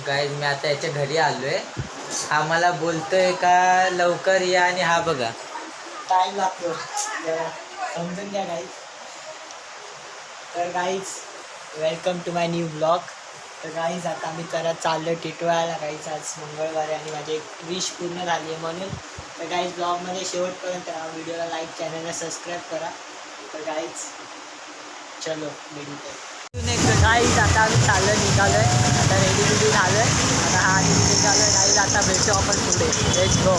Guys मी आता याच्या घरी आलोय. हा मला बोलतोय का लवकर या आणि हा बघा टाइम लागतो जरा समजून घ्या गाईज. तर guys welcome to my new blog. तर गाईज आता आम्ही करत चाललो टिटवाळ्याला. गाईज आज मंगळवारी आणि माझी एक विश पूर्ण झाली आहे म्हणून. तर गाईज ब्लॉगमध्ये शेवटपर्यंत राहा. व्हिडिओला लाईक, चॅनलला सबस्क्राईब करा. तर गाईज चलो गाईज आता आम्ही चाललो निघालो आहे. आता रेडी झालो आहे. आता हा आधी निघालो आहे. गाईज आता भेटतो आपण पुढे. Let's go.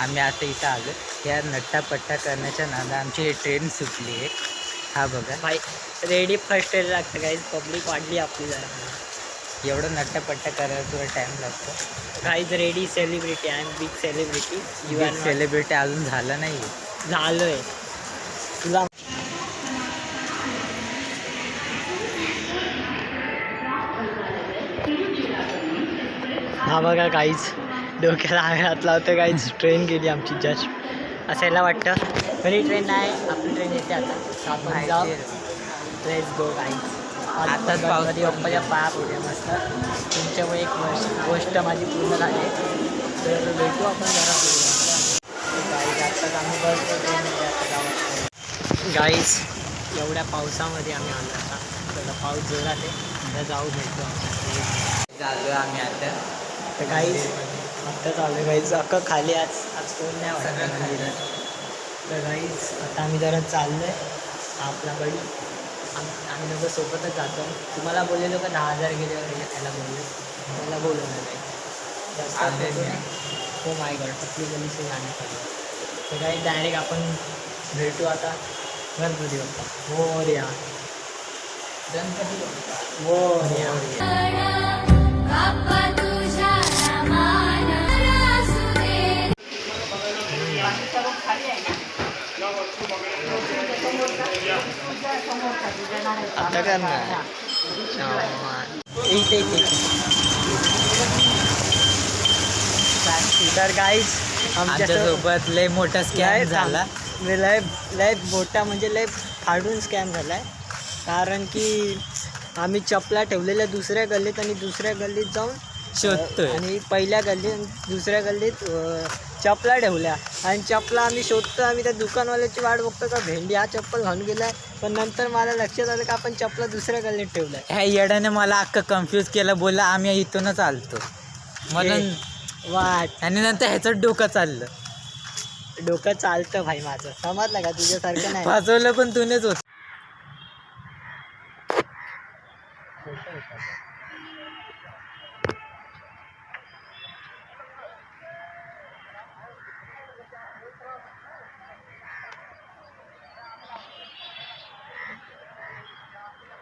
आम्ही आता इथं आलो. या नट्टापट्टा करण्याच्या नादा आमची ट्रेन सुटली आहे. हा बघा भाई रेडी फर्स्ट यायला लागतं गाईज. पब्लिक वाढली आपली जरा. एवढं नट्टापट्टा करायला थोडा टाईम लागतो. Guys ready celebrity. I am big celebrity. You are celebrity अजून झालं नाही. झालोय तुला. हा बघा गाईज डोक्याला हात लावतं गाईज. ट्रेन गेली आमची जस्ट. असायला वाटतं खरी ट्रेन नाही. आपली ट्रेन येते आता. आपण जाऊ. Let's go guys. आताच गणपती बाप्पाच्या पाया पुढे मस्त. तुमच्यामुळे एक गोष्ट माझी पूर्ण झाली. तर भेटू आपण जरा गाईज. आत्ताच आम्ही बसलो ट्रेनमध्ये. आता गावात गाईज एवढ्या पावसामध्ये आम्ही आलो. आता थोडा पाऊस जोरात आहे. आता जाऊ भेटतो आमच्या. आलो आम्ही आता. तर गाईज आत्ता चालू गाईज. अख्खं खाली आज कोण नाही वाटत मंदिरात. तर गाईज आता आम्ही जरा चाललो आहे. आपला बडी आम्ही लोक सोबतच जातो. तुम्हाला बोललेलो का 10,000 गेले वगैरे त्याला बोललो. त्याला बोलवलं नाही. हो माय गॉड पतली गली से गाणे पाहिजे. तर गाईज डायरेक्ट आपण भेटू आता गणपती बाप्पा मोरया. गणपती मोरया. आता करणार इथे तर गाईज आमच्यासोबत लय मोठा स्कॅम झाला. लय मोठा म्हणजे लय फाडून स्कॅम झाला आहे. कारण की आम्ही चपला ठेवलेल्या दुसऱ्या गल्लीत आणि दुसऱ्या गल्लीत जाऊन शोधतोय. आणि पहिल्या गल्लीत दुसऱ्या गल्लीत चपला ठेवल्या. आणि चपला आम्ही शोधतो. आम्ही त्या दुकानवाल्याची वाट बघतो का भेंडी हा चप्पल घालून गेला. पण नंतर मला लक्षात आलं का आपण चपला दुसऱ्या गल्लीत ठेवलाय. ह्या येड्याने मला अख्खं कन्फ्यूज केलं. बोलला आम्ही इथूनच आलतो म्हणून वाट. आणि नंतर ह्याचं डोकं चाललं. डोकं चालतं भाई माझं. समजलं का तुझ्यासारखं नाही. फसवलं पण तूनेच होत.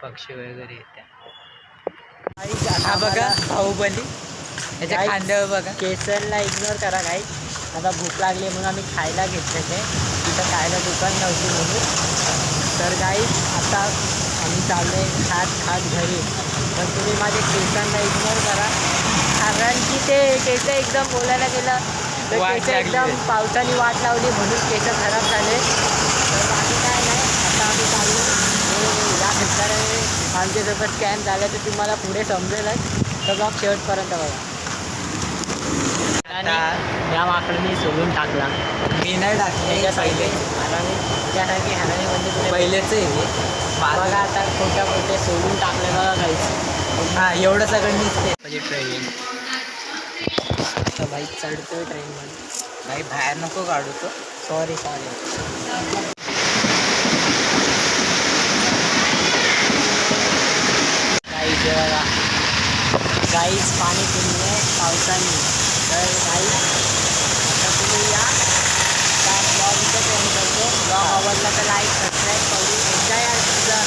पक्षी वगैरे येते. हा बघा बाहुबली. ह्याच्या खांद्यावर बघा. केसरला इग्नोर करा गाईज. आता भूक लागली म्हणून आम्ही खायला घेतलेले. तिथं खायला दुकान नव्हती म्हणून. तर गाईज आता आम्ही चाललो आहे खात घरी. पण तुम्ही माझे केसांना इग्नोर करा. कारण की ते केस एकदम बोलायला गेलं तर केस एकदम पावसाने वाट लावली म्हणून केस खराब झाले. तर बाकी काय नाही. आता आम्ही चाललो. या भिकाऱ्याने आमच्यासोबत स्कॅम झाला तर तुम्हाला पुढे समजेलच. तर ब्लॉग शेवटपर्यंत बघा. आणि या माकडाने सोडून टाकला. मी नाही टाकले पहिले. त्यासाठी ह्याने म्हणजे तुला पहिलेच आहे बघा आता खोटे सोडून टाकले बघा काहीच. हा एवढं सगळं निघते. म्हणजे ट्रेन आता बाईक चढतोय ट्रेनमध्ये. काही बाहेर नको काढू तो. सॉरी गाईच पाणी पिणे पावसाने. तर गाईज आता तुम्ही या. ब्लॉग इथं एंड करतो. ब्लॉग आवडला तर लाईक सबस्क्राईब करू. एकदा या तुझं